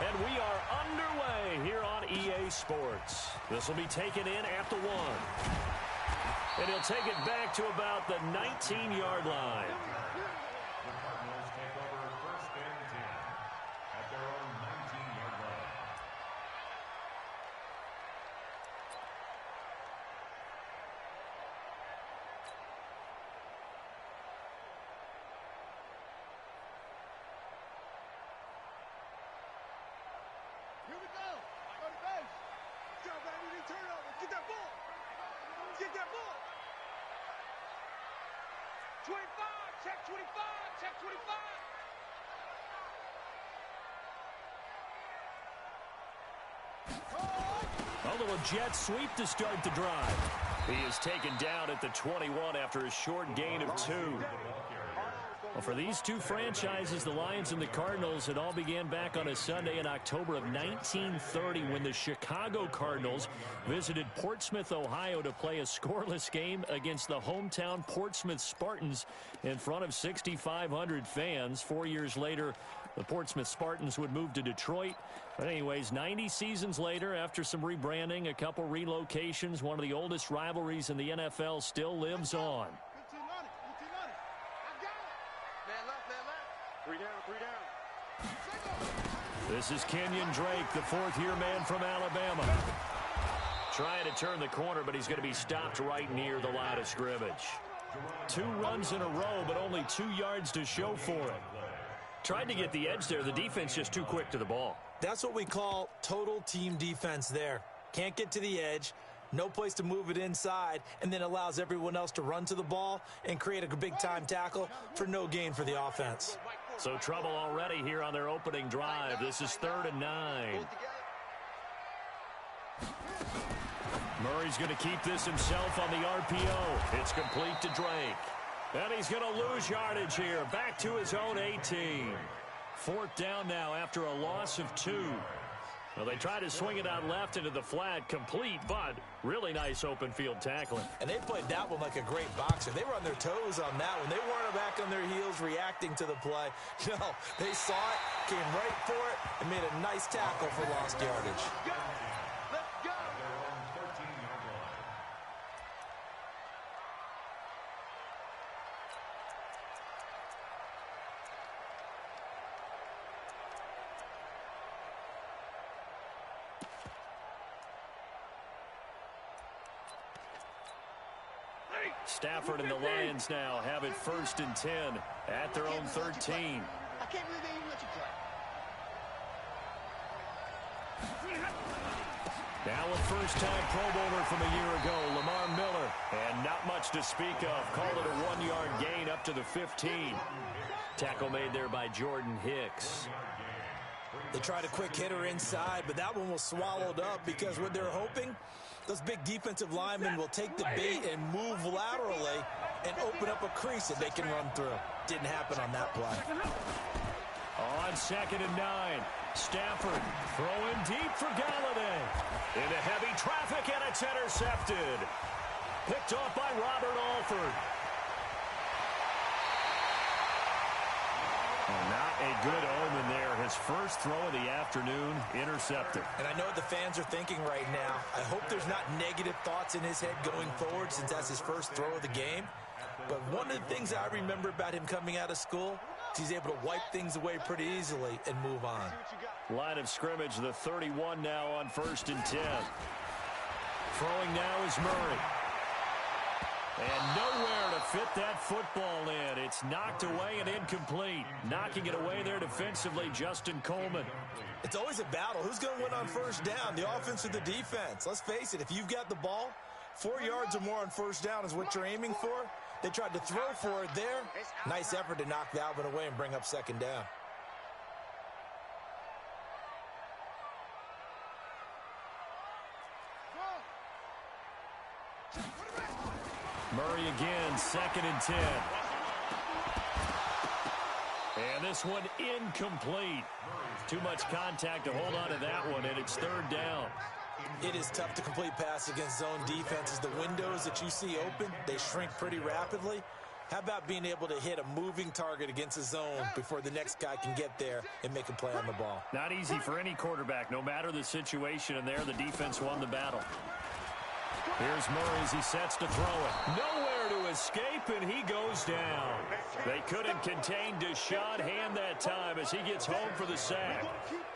And we are underway here on EA Sports. This will be taken in at the 1. And he'll take it back to about the 19-yard line. The Cardinals take over 1st and 10 at their own 19-yard line. Here we go. Go to base. Go, baby. Turnover. Get that ball. Get that ball. 25. Check 25. Check 25. A little jet sweep to start the drive. He is taken down at the 21 after a short gain of 2. Well, for these two franchises, the Lions and the Cardinals, it all began back on a Sunday in October of 1930 when the Chicago Cardinals visited Portsmouth, Ohio to play a scoreless game against the hometown Portsmouth Spartans in front of 6,500 fans. 4 years later, the Portsmouth Spartans would move to Detroit. But anyways, 90 seasons later, after some rebranding, a couple relocations, one of the oldest rivalries in the NFL still lives on. This is Kenyon Drake, the fourth-year man from Alabama. Trying to turn the corner, but he's going to be stopped right near the line of scrimmage. 2 runs in a row, but only 2 yards to show for it. Tried to get the edge there. The defense just too quick to the ball. That's what we call total team defense there. Can't get to the edge, no place to move it inside, and then allows everyone else to run to the ball and create a big-time tackle for no gain for the offense. So trouble already here on their opening drive. This is 3rd and 9. Murray's going to keep this himself on the RPO. It's complete to Drake. And he's going to lose yardage here. Back to his own 18. 4th down now after a loss of 2. Well, they try to swing it out left into the flat, complete, but really nice open field tackling. And they played that one like a great boxer. They were on their toes on that one. They weren't back on their heels reacting to the play. No, they saw it, came right for it, and made a nice tackle for lost yardage. Let's go. Stafford and the Lions now have it 1st and 10 at their own 13. I can't believe they even let you play. Now a first-time Pro Bowler from a year ago, Lamar Miller. And not much to speak of. Call it a 1-yard gain up to the 15. Tackle made there by Jordan Hicks. They tried a quick hitter inside, but that one was swallowed up because what they're hoping, those big defensive linemen will take the bait and move laterally and open up a crease that they can run through. Didn't happen on that play. On 2nd and 9, Stafford throwing deep for Galladay. Into heavy traffic, and it's intercepted. Picked off by Robert Alford. Not a good omen there. His first throw of the afternoon, intercepted. And I know what the fans are thinking right now. I hope there's not negative thoughts in his head going forward since that's his first throw of the game. But one of the things I remember about him coming out of school is he's able to wipe things away pretty easily and move on. Line of scrimmage, the 31 now on 1st and 10. Throwing now is Murray. And nowhere to fit that football in. It's knocked away and incomplete. Knocking it away there defensively, Justin Coleman. It's always a battle. Who's going to win on 1st down, the offense or the defense? Let's face it, if you've got the ball, 4 yards or more on 1st down is what you're aiming for. They tried to throw for it there. Nice effort to knock that one away and bring up 2nd down. Murray again, 2nd and 10. And this one incomplete. Too much contact to hold on to that one, and it's 3rd down. It is tough to complete pass against zone defenses. The windows that you see open, they shrink pretty rapidly. How about being able to hit a moving target against a zone before the next guy can get there and make a play on the ball? Not easy for any quarterback, no matter the situation, and there the defense won the battle. Here's Murray as he sets to throw it. Nowhere to escape, and he goes down. They couldn't contain Deshaun Hand that time as he gets home for the sack.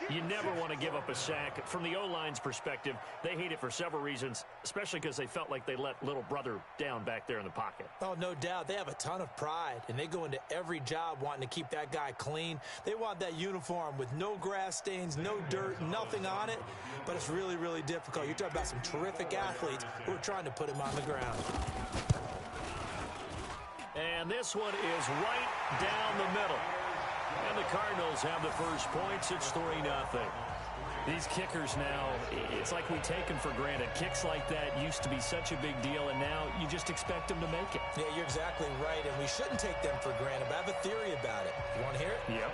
You never want to give up a sack. From the O-line's perspective, they hate it for several reasons, especially because they felt like they let little brother down back there in the pocket. Oh, no doubt. They have a ton of pride, and they go into every job wanting to keep that guy clean. They want that uniform with no grass stains, no dirt, nothing on it, but it's really, really difficult. You're talking about some terrific athletes who are trying to put him on the ground. And this one is right down the middle. And the Cardinals have the first points. It's 3-0. These kickers now, it's like we take them for granted. Kicks like that used to be such a big deal, and now you just expect them to make it. Yeah, you're exactly right, and we shouldn't take them for granted. But I have a theory about it. You want to hear it? Yep.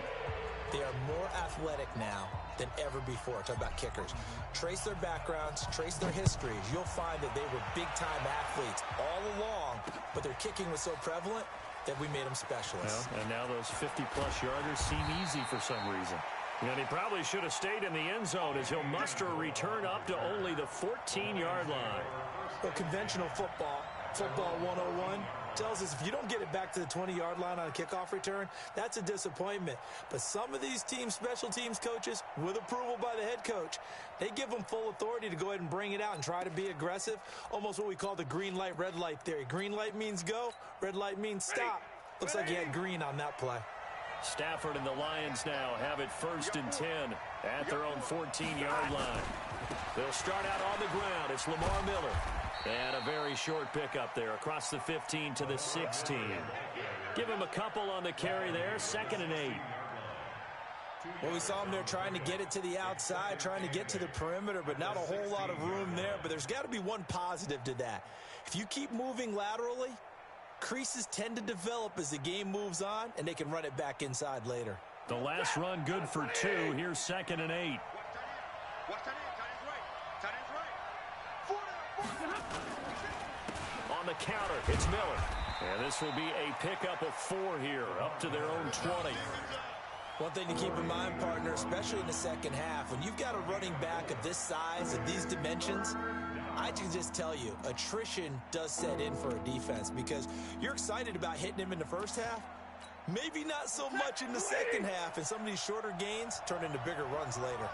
They are more athletic now than ever before. Talk about kickers. Trace their backgrounds, trace their histories. You'll find that they were big-time athletes all along, but their kicking was so prevalent that we made them specialists. Well, and now those 50-plus yarders seem easy for some reason. And he probably should have stayed in the end zone as he'll muster a return up to only the 14-yard line. Well, conventional football 101, tells us if you don't get it back to the 20-yard line on a kickoff return, that's a disappointment. But some of these special teams coaches, with approval by the head coach, they give them full authority to go ahead and bring it out and try to be aggressive, almost what we call the green light, red light theory. Green light means go, red light means stop. Looks like he had green on that play. Stafford and the Lions now have it 1st and 10 at their own 14-yard line. They'll start out on the ground. It's Lamar Miller. And a very short pickup there across the 15 to the 16. Give him a couple on the carry there. 2nd and 8. Well, we saw him there trying to get it to the outside, trying to get to the perimeter, but not a whole lot of room there. But there's got to be one positive to that. If you keep moving laterally, creases tend to develop as the game moves on, and they can run it back inside later. The last run good for 2. Here's 2nd and 8. On the counter, it's Miller. And this will be a pickup of 4 here, up to their own 20. One thing to keep in mind, partner, especially in the second half, when you've got a running back of this size, of these dimensions, I can just tell you, attrition does set in for a defense because you're excited about hitting him in the first half. Maybe not so much in the second half, and some of these shorter gains turn into bigger runs later.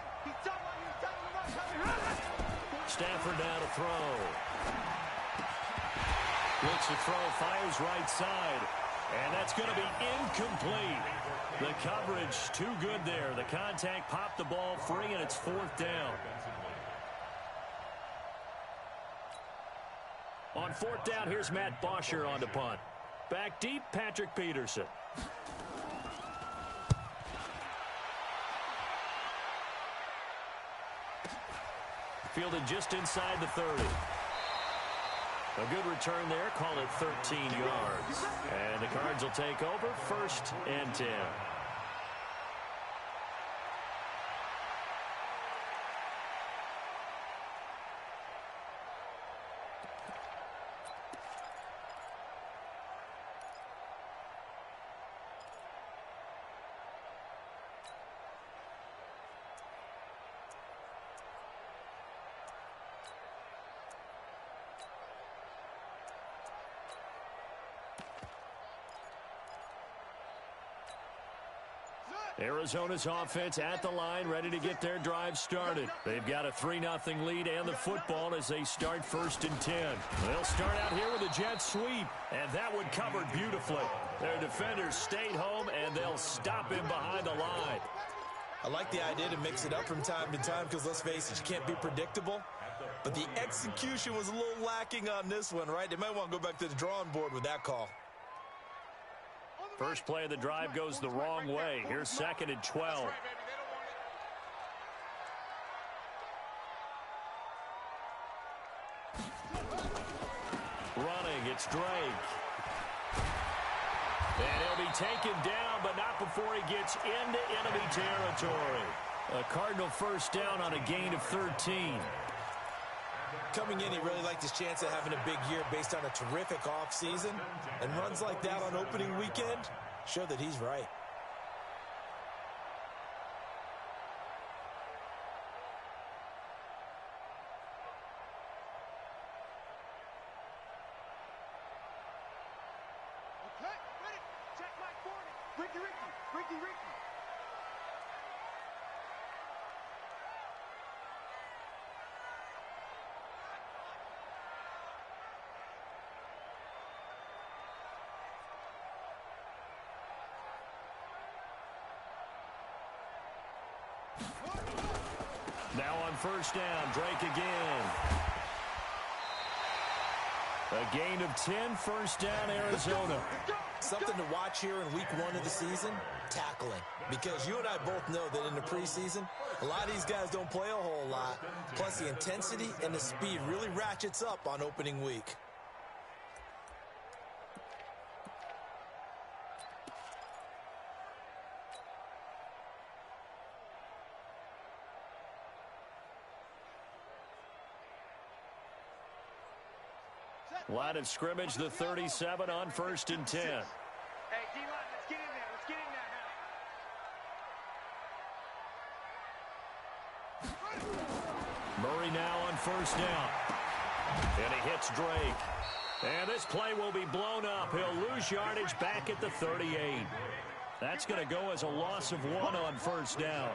Stafford now to throw. Looks to throw, fires right side. And that's going to be incomplete. The coverage too good there. The contact popped the ball free, and it's 4th down. On 4th down, here's Matt Bosher on to punt. Back deep, Patrick Peterson. Fielded just inside the 30. A good return there. Call it 13 yards. And the Cards will take over 1st and 10. Arizona's offense at the line, ready to get their drive started. They've got a 3-0 lead and the football as they start 1st and 10. They'll start out here with a jet sweep, and that one covered beautifully. Their defenders stayed home, and they'll stop him behind the line. I like the idea to mix it up from time to time because, let's face it, you can't be predictable. But the execution was a little lacking on this one, right? They might want to go back to the drawing board with that call. First play of the drive goes the wrong way. Here's 2nd and 12. Running, it's Drake. And he'll be taken down, but not before he gets into enemy territory. A Cardinal 1st down on a gain of 13. Coming in, he really liked his chance of having a big year based on a terrific offseason. And runs like that on opening weekend show that he's right. Okay, ready. Check Mike 40. Ricky. Now on first down, Drake again. A gain of 10, first down, Arizona. Something to watch here in week 1 of the season, tackling. Because you and I both know that in the preseason, a lot of these guys don't play a whole lot. Plus the intensity and the speed really ratchets up on opening week. Line of scrimmage, the 37 on first and 10. Hey, D-line, let's get in there. Let's get in there. Murray now on first down. And he hits Drake. And this play will be blown up. He'll lose yardage back at the 38. That's going to go as a loss of 1 on first down.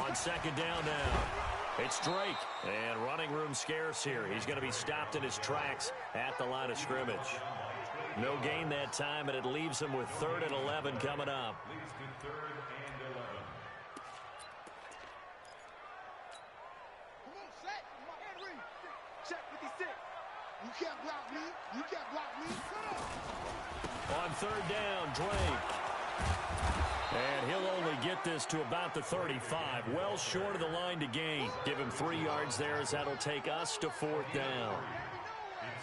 On second down now, it's Drake. And running room scarce here. He's going to be stopped in his tracks at the line of scrimmage. No gain that time, and it leaves him with 3rd and 11 coming up. Leads to 3rd and 11. Come on, set. Henry. Check 56. You can't block me. You can't block me. Come on. On third down, Drake. And he'll only get this to about the 35. Well short of the line to gain. Give him 3 yards there as that'll take us to 4th down.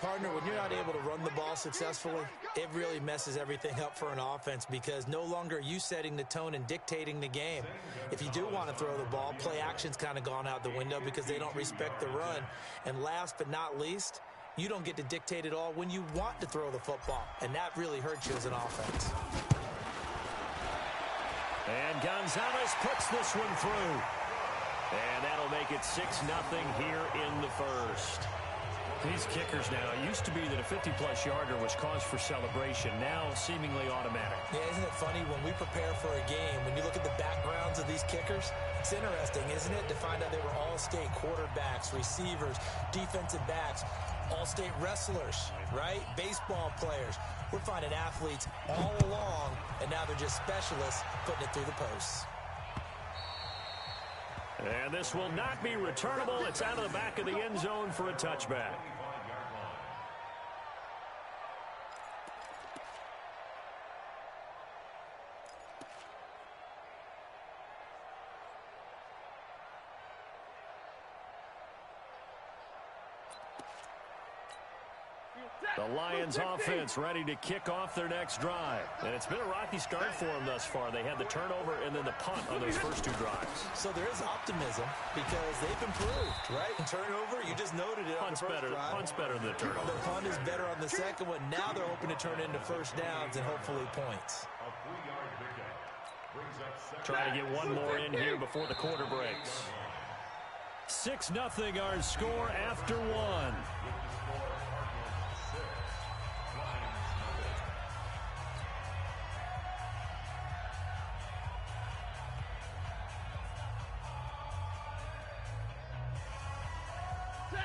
Partner, when you're not able to run the ball successfully, it really messes everything up for an offense because no longer are you setting the tone and dictating the game. If you do want to throw the ball, play action's kind of gone out the window because they don't respect the run. And last but not least, you don't get to dictate it all when you want to throw the football. And that really hurts you as an offense. And Gonzalez puts this one through. And that'll make it 6-0 here in the first. These kickers now, it used to be that a 50-plus yarder was cause for celebration. Now seemingly automatic. Yeah, isn't it funny when we prepare for a game, when you look at the backgrounds of these kickers, it's interesting, isn't it, to find out they were all-state quarterbacks, receivers, defensive backs, all-state wrestlers, right? Baseball players. We're finding athletes all along, and now they're just specialists putting it through the posts. And this will not be returnable. It's out of the back of the end zone for a touchback. The Lions offense ready to kick off their next drive. And it's been a rocky start for them thus far. They had the turnover and then the punt on those first 2 drives. So there is optimism because they've improved, right? Turnover, you just noted it on the first drive. Punt's better than the turnover. The punt is better on the second one. Now they're hoping to turn into first downs and hopefully points. A 3-yard pickup brings up second. Trying to get one more in here before the quarter breaks. 6-0 our score after 1.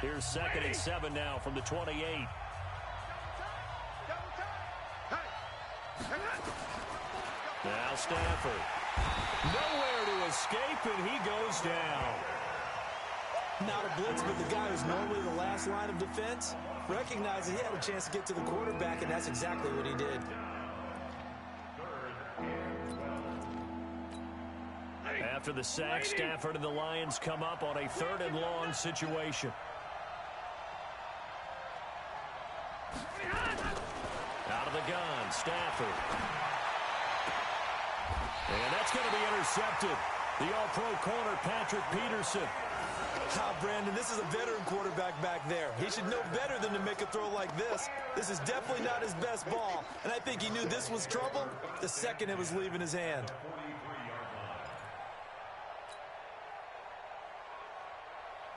Here's 2nd and 7 now from the 28. Now Stafford. Nowhere to escape, and he goes down. Not a blitz, but the guy who's normally the last line of defense recognized that he had a chance to get to the quarterback, and that's exactly what he did. After the sack, Stafford and the Lions come up on a 3rd and long situation. Out of the gun, Stafford. And that's going to be intercepted. The all-pro corner, Patrick Peterson. Brandon, this is a veteran quarterback back there. He should know better than to make a throw like this. This is definitely not his best ball, and I think he knew this was trouble the second it was leaving his hand.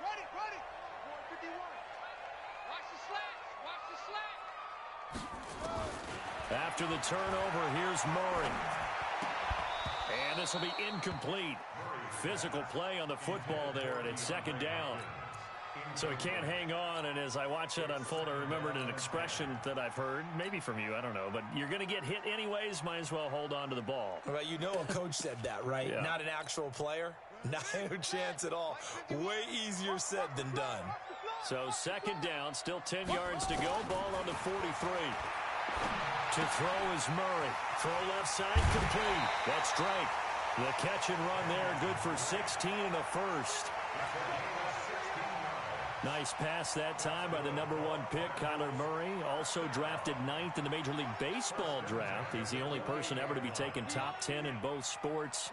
Ready. 51. Watch the slack. After the turnover, here's Murray. And this will be incomplete. Physical play on the football there, and it's second down. So he can't hang on, and as I watch that unfold, I remembered an expression that I've heard, maybe from you, I don't know, but you're going to get hit anyways, might as well hold on to the ball. Well, you know a coach said that, right? Yeah. Not an actual player. Not a chance at all. Way easier said than done. So second down, still 10 yards to go, ball on the 43. To throw is Murray. Throw left side, complete. That's Drake. The catch and run there, good for 16 and a first. Nice pass that time by the #1 pick, Kyler Murray. Also drafted 9th in the Major League Baseball draft. He's the only person ever to be taken top 10 in both sports.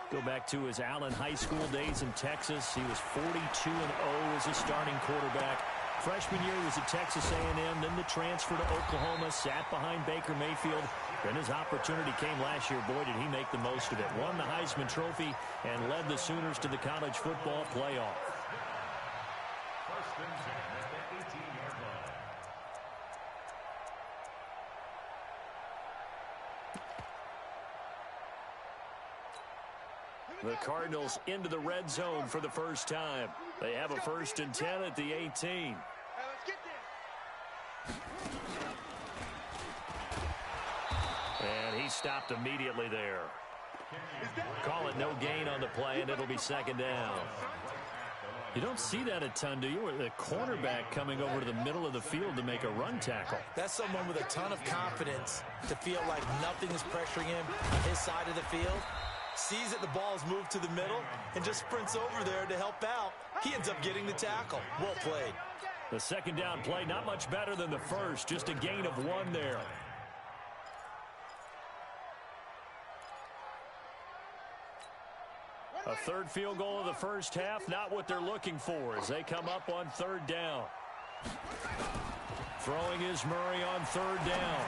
Go back to his Allen High School days in Texas. He was 42-0 as a starting quarterback. Freshman year he was at Texas A&M, then the transfer to Oklahoma, sat behind Baker Mayfield. Then his opportunity came last year. Boy, did he make the most of it. Won the Heisman Trophy and led the Sooners to the college football playoff. First and 10 at the 18-yard line. The Cardinals into the red zone for the first time. They have a first and 10 at the 18. Hey, let's get there. And he stopped immediately there. Call it no gain on the play, and it'll be second down. You don't see that a ton, do you? Where the cornerback coming over to the middle of the field to make a run tackle. That's someone with a ton of confidence to feel like nothing is pressuring him on his side of the field. Sees that the ball's moved to the middle and just sprints over there to help out. He ends up getting the tackle. Well played. The second down play, not much better than the first. Just a gain of 1 there. A third field goal of the first half, not what they're looking for as they come up on third down. Throwing is Murray on third down.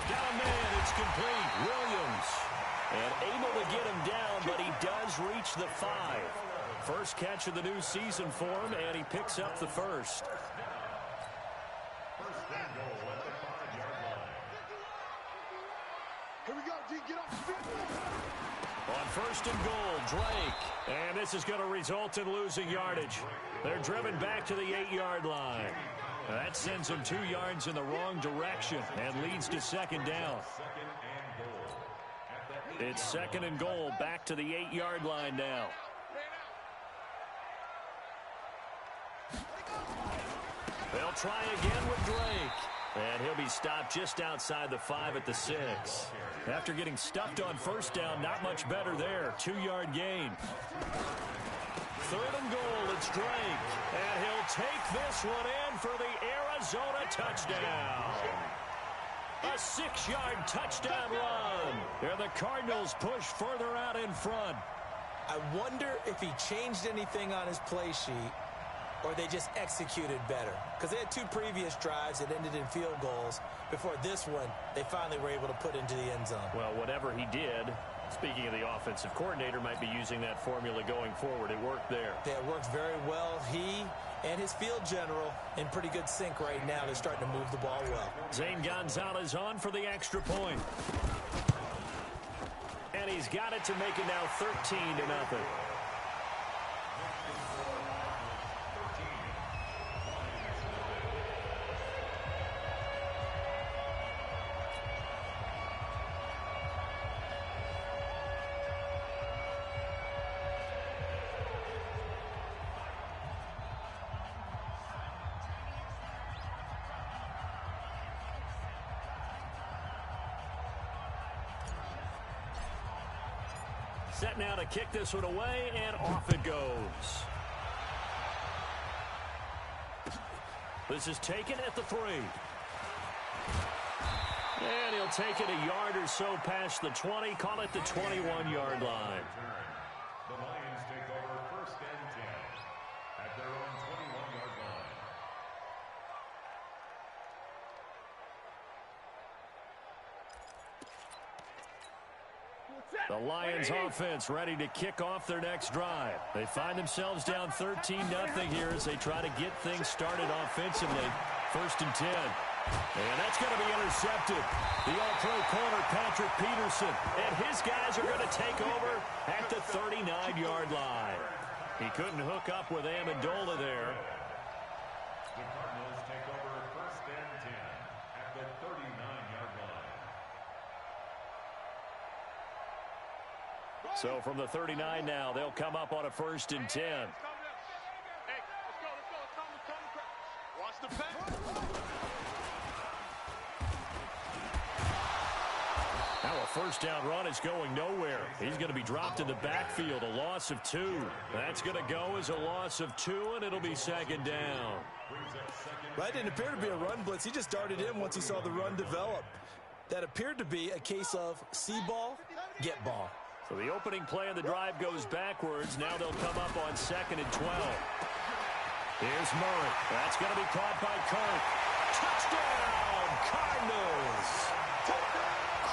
Got a man, it's complete. Williams. And able to get him down, but he does reach the 5. First catch of the new season for him, and he picks up the first. First and goal at the 5-yard line. Here we go, D. Get off the field. On first and goal, Drake. And this is going to result in losing yardage. They're driven back to the 8-yard line. That sends them 2 yards in the wrong direction and leads to second down. It's second and goal, back to the 8-yard line now. They'll try again with Drake. And he'll be stopped just outside the 5 at the 6. After getting stuffed on first down, not much better there. 2-yard gain. Third and goal, it's Drake. And he'll take this one in for the Arizona touchdown. A 6-yard touchdown run. And the Cardinals push further out in front. I wonder if he changed anything on his play sheet or they just executed better. Because they had 2 previous drives that ended in field goals. Before this one, they finally were able to put into the end zone. Well, whatever he did, speaking of the offensive coordinator, might be using that formula going forward. It worked there. Yeah, it worked very well. He and his field general in pretty good sync right now. They're starting to move the ball well. Zane Gonzalez on for the extra point. And he's got it to make it now 13-0. Set now to kick this one away, and off it goes. This is taken at the 3. And he'll take it a yard or so past the 20, call it the 21-yard line. The Lions take over first and 10 at their own 21-yard line. The Lions offense ready to kick off their next drive. They find themselves down 13-0 here as they try to get things started offensively. First and 10. And that's going to be intercepted. The all-pro corner, Patrick Peterson, and his guys are going to take over at the 39-yard line. He couldn't hook up with Amendola there. The Cardinals take over first and 10 at the 39-yard line. So from the 39 now, they'll come up on a first and 10. Hey, let's go. Watch the pass. Now a first down run is going nowhere. He's going to be dropped in the backfield, a loss of 2. That's going to go as a loss of 2, and it'll be second down. That didn't appear to be a run blitz. He just darted in once he saw the run develop. That appeared to be a case of see ball, get ball. So the opening play of the drive goes backwards. Now they'll come up on second and 12. Here's Murray. That's going to be caught by Kirk. Touchdown, Cardinals.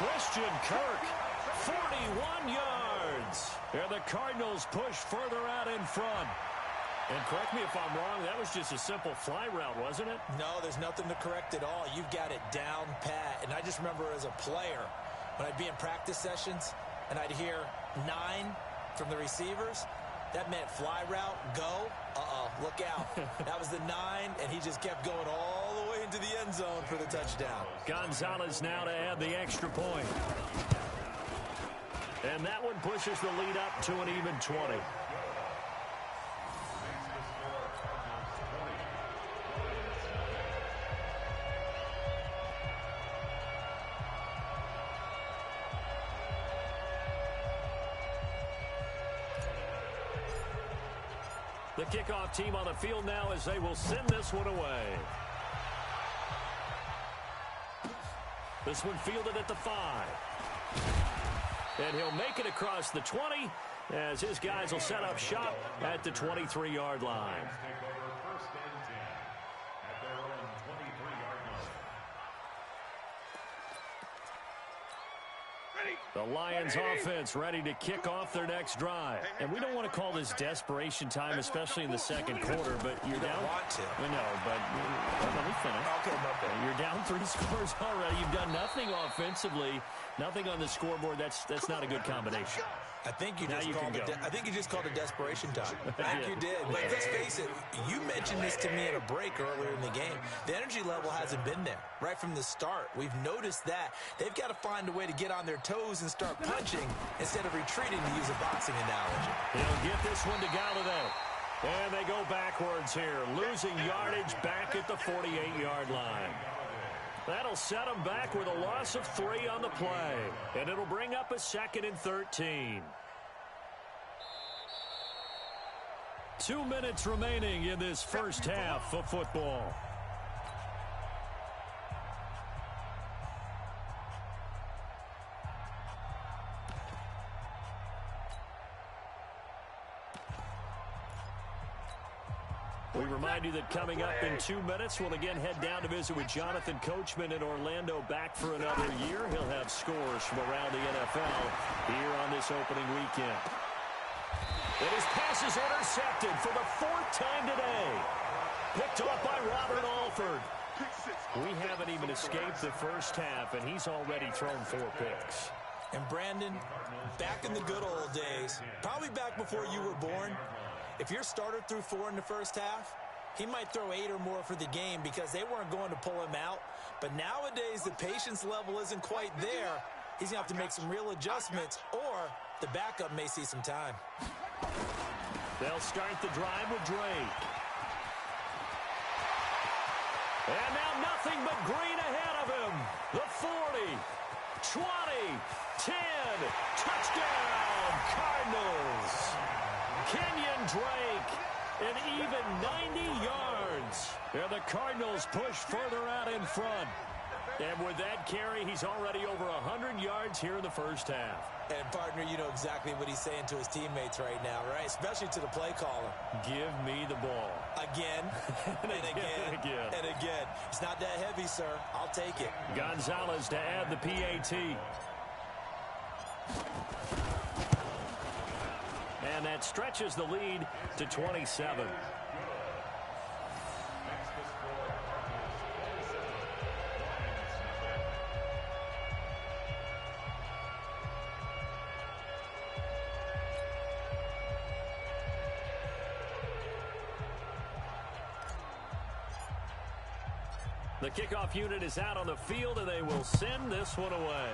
Christian Kirk, 41 yards. And the Cardinals push further out in front. And correct me if I'm wrong, that was just a simple fly route, wasn't it? No, there's nothing to correct at all. You've got it down pat. And I just remember as a player, when I'd be in practice sessions, and I'd hear 9 from the receivers, that meant fly route, go, look out. That was the 9, and he just kept going all the way into the end zone for the touchdown. Gonzalez now to add the extra point. And that one pushes the lead up to an even 20. The kickoff team on the field now as they will send this one away. This one fielded at the 5. And he'll make it across the 20 as his guys will set up shop at the 23-yard line. Take over first and 10 at their own 23-yard line. The Lions offense ready to kick off their next drive. And we don't want to call this desperation time, especially in the second quarter, but you're down. Don't want to. I know, but let me finish. Okay, okay. You're down 3 scores already. You've done nothing offensively, nothing on the scoreboard. That's not a good combination. I think you just called it desperation time. I think you did. But let's face it, you mentioned this to me at a break earlier in the game. The energy level hasn't been there right from the start. We've noticed that. They've got to find a way to get on their toes and start punching instead of retreating, to use a boxing analogy. He'll get this one to Galladay. And they go backwards here, losing yardage back at the 48-yard line. That'll set them back with a loss of 3 on the play. And it'll bring up a second and 13. 2 minutes remaining in this first half of football. We remind you that coming up in 2 minutes, we'll again head down to visit with Jonathan Coachman in Orlando, back for another year. He'll have scores from around the NFL here on this opening weekend. And his pass is intercepted for the 4th time today. Picked off by Robert Alford. We haven't even escaped the first half, and he's already thrown 4 picks. And Brandon, back in the good old days, probably back before you were born, if your starter threw 4 in the first half, he might throw 8 or more for the game because they weren't going to pull him out. But nowadays, the patience level isn't quite there. He's going to have to make some real adjustments, or the backup may see some time. They'll start the drive with Drake. And now nothing but green ahead of him. The 40, 20, 10, touchdown, Cardinals. Kenyon Drake, an even 90 yards. And the Cardinals push further out in front. And with that carry, he's already over 100 yards here in the first half. And, partner, you know exactly what he's saying to his teammates right now, right? Especially to the play caller. Give me the ball. Again, and again, and again. It's not that heavy, sir. I'll take it. Gonzalez to add the PAT. And that stretches the lead to 27. The kickoff unit is out on the field, and they will send this one away.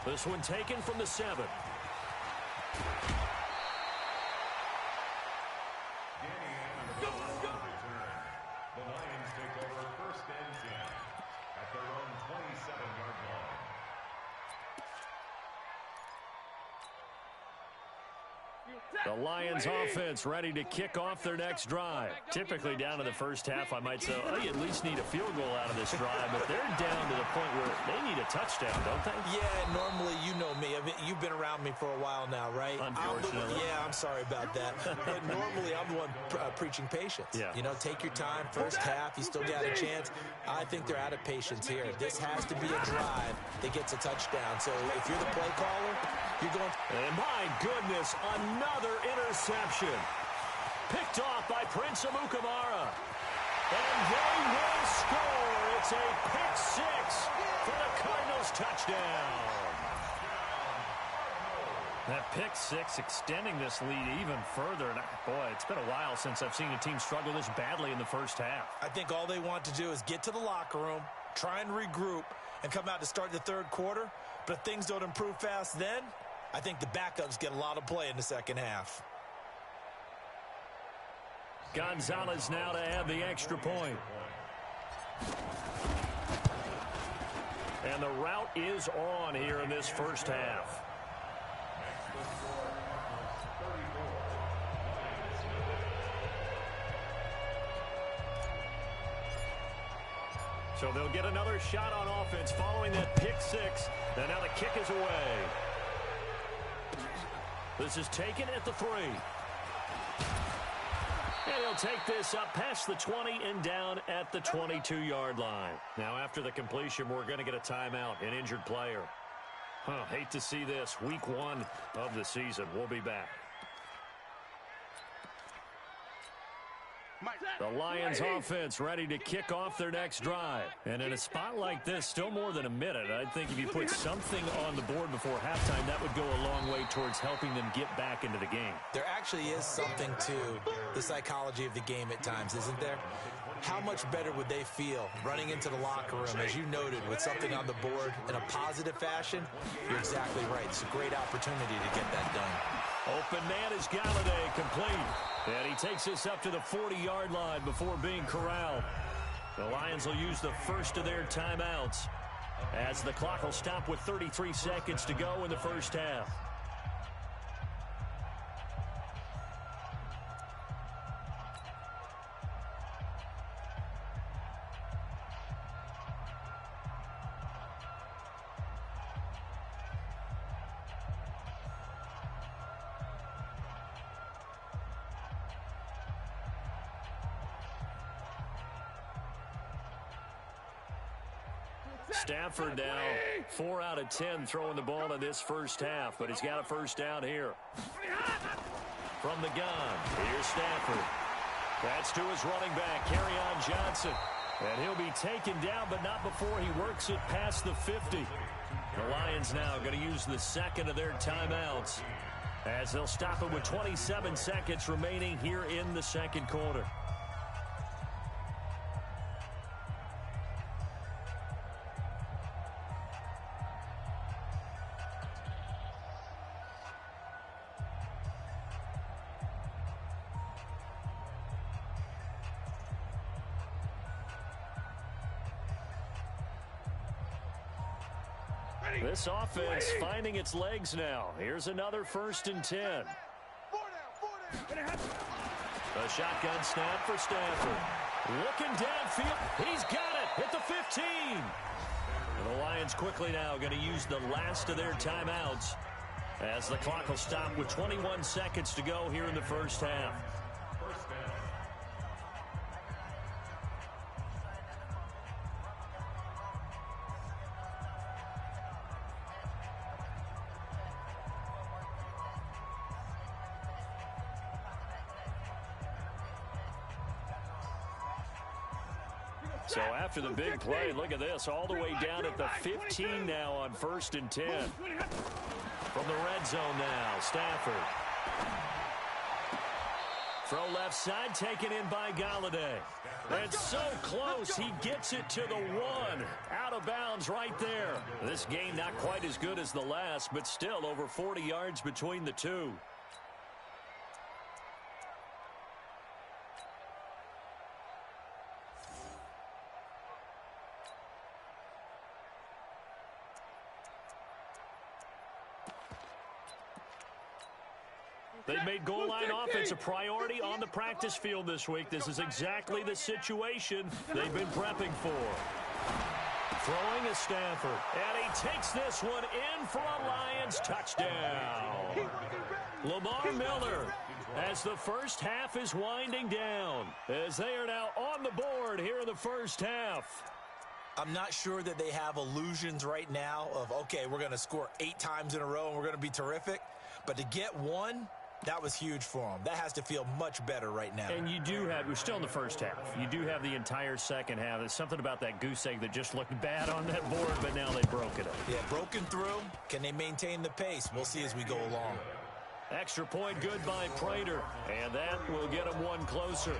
This one taken from the 7. The Lions take over 1st and 10 at their own 27-yard line. The Lions offense ready to kick off their next drive. Typically down in the first half, I might say, oh, you at least need a field goal out of this drive, but they're down to the point where they need a touchdown, don't they? Yeah, normally, you know me. You've been around me for a while now, right? Unfortunately. I'm sorry about that. But normally, I'm the one preaching patience. Yeah. You know, take your time. First half, you still got a chance. I think they're out of patience here. This has to be a drive that gets a touchdown. So if you're the play caller, you're going. And my goodness, another interception. Picked off by Prince Amukamara. And they will score. It's a pick 6 for the Cardinals touchdown. That pick 6 extending this lead even further. And boy, it's been a while since I've seen a team struggle this badly in the first half. I think all they want to do is get to the locker room, try and regroup, and come out to start the third quarter. But if things don't improve fast then, I think the backups get a lot of play in the second half. Gonzalez now to add the extra point. And the route is on here in this first half. So they'll get another shot on offense following that pick 6. And now the kick is away. This is taken at the 3. And he'll take this up past the 20 and down at the 22-yard line. Now, after the completion, we're going to get a timeout, an injured player. Hate to see this. Week 1 of the season. We'll be back. The Lions offense ready to kick off their next drive. And in a spot like this, still more than a minute, I think if you put something on the board before halftime, that would go a long way towards helping them get back into the game. There actually is something to the psychology of the game at times, isn't there? How much better would they feel running into the locker room, as you noted, with something on the board in a positive fashion? You're exactly right. It's a great opportunity to get that done. Open man is Galladay, complete. And he takes this up to the 40-yard line before being corralled. The Lions will use the first of their timeouts as the clock will stop with 33 seconds to go in the first half. Stafford now 4 out of 10 throwing the ball in this first half, but he's got a first down here. From the gun, here's Stafford. That's to his running back, Kerryon Johnson. And he'll be taken down, but not before he works it past the 50. The Lions now going to use the second of their timeouts as they'll stop it with 27 seconds remaining here in the second quarter. This offense finding its legs now. Here's another 1st and 10. A shotgun snap for Stafford. Looking downfield. He's got it at the 15. And the Lions quickly now going to use the last of their timeouts as the clock will stop with 21 seconds to go here in the first half. So after the big play, look at this, all the way down at the 15 now on 1st and 10. From the red zone now, Stafford. Throw left side, taken in by Galladay. And so close, he gets it to the 1. Out of bounds right there. This game not quite as good as the last, but still over 40 yards between the two. They've made goal line offense a priority on the practice field this week. This is exactly the situation they've been prepping for. Throwing is Stafford. And he takes this one in for a Lions touchdown. Lamar Miller, as the first half is winding down, as they are now on the board here in the first half. I'm not sure that they have illusions right now of, okay, we're going to score 8 times in a row and we're going to be terrific. But to get one, that was huge for them. That has to feel much better right now. And you do have, we're still in the first half. You do have the entire second half. There's something about that goose egg that just looked bad on that board, but now they broke it up. Yeah, broken through. Can they maintain the pace? We'll see as we go along. Extra point good by Prater, and that will get them one closer.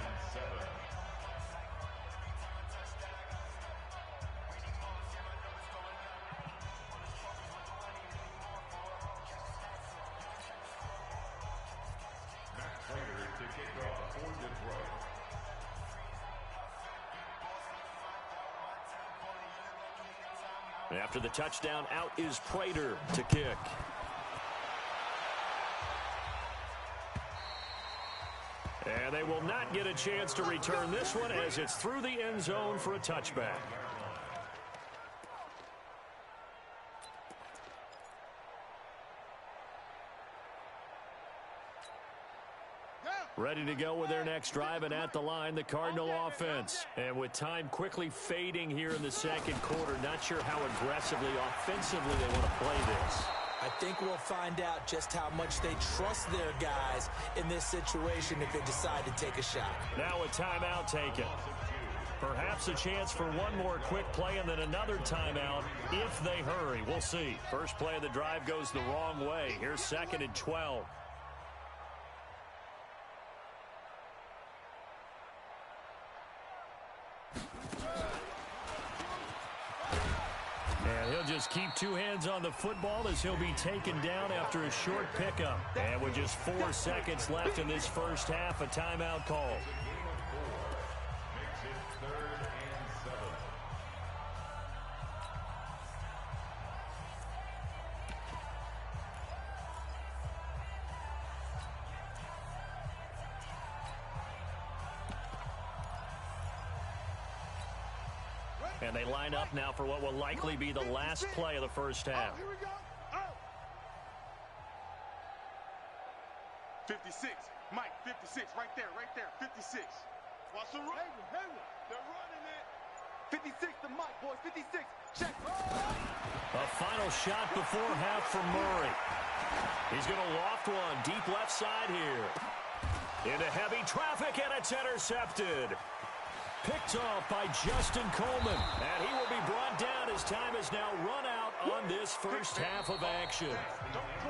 After the touchdown, out is Prater to kick. And they will not get a chance to return this one as it's through the end zone for a touchback. Ready to go with their next drive, and at the line, the Cardinal offense. And with time quickly fading here in the second quarter, not sure how aggressively, offensively they want to play this. I think we'll find out just how much they trust their guys in this situation if they decide to take a shot. Now a timeout taken. Perhaps a chance for one more quick play and then another timeout if they hurry. We'll see. First play of the drive goes the wrong way. Here's 2nd and 12. Just keep 2 hands on the football as he'll be taken down after a short pickup. And with just 4 seconds left in this first half, a timeout call. Makes it 3rd and 7. And they line up now for what will likely be the last play of the first half. Here we go. 56. Mike, 56. Right there. 56. Watch the run. They're running it. 56 to Mike, boys. 56. Check. A final shot before half from Murray. He's going to loft one deep left side here. Into heavy traffic, and it's intercepted. Picked off by Justin Coleman, and he will be brought down as time is now run out on this first half of action.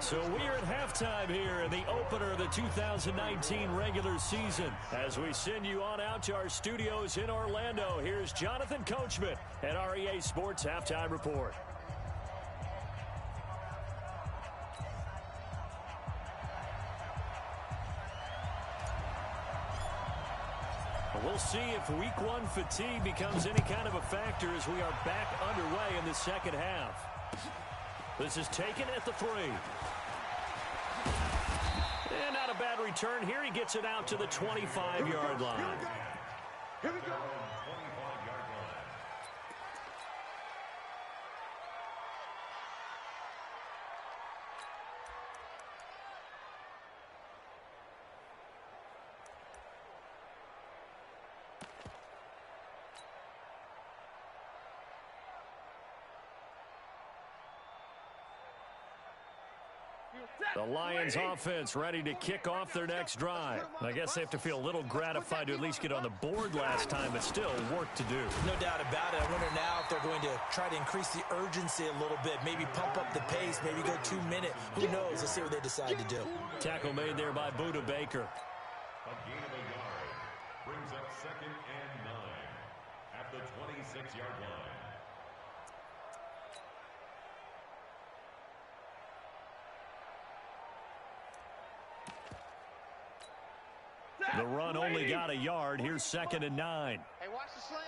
So we are at halftime here in the opener of the 2019 regular season. As we send you on out to our studios in Orlando, here's Jonathan Coachman at REA Sports Halftime Report. We'll see if week 1 fatigue becomes any kind of a factor as we are back underway in the second half. This is taken at the 3. And not a bad return here. He gets it out to the 25-yard line. Here we go. 25-yard line. The Lions offense ready to kick off their next drive. I guess they have to feel a little gratified to at least get on the board last time, but still work to do. No doubt about it. I wonder now if they're going to try to increase the urgency a little bit, maybe pump up the pace, maybe go 2 minute. Who knows? Let's see what they decide to do. Tackle made there by Buda Baker. A gain of a yard brings up 2nd and 9 at the 26-yard line. The run only got a yard. Here's 2nd and 9. Hey, watch the slant.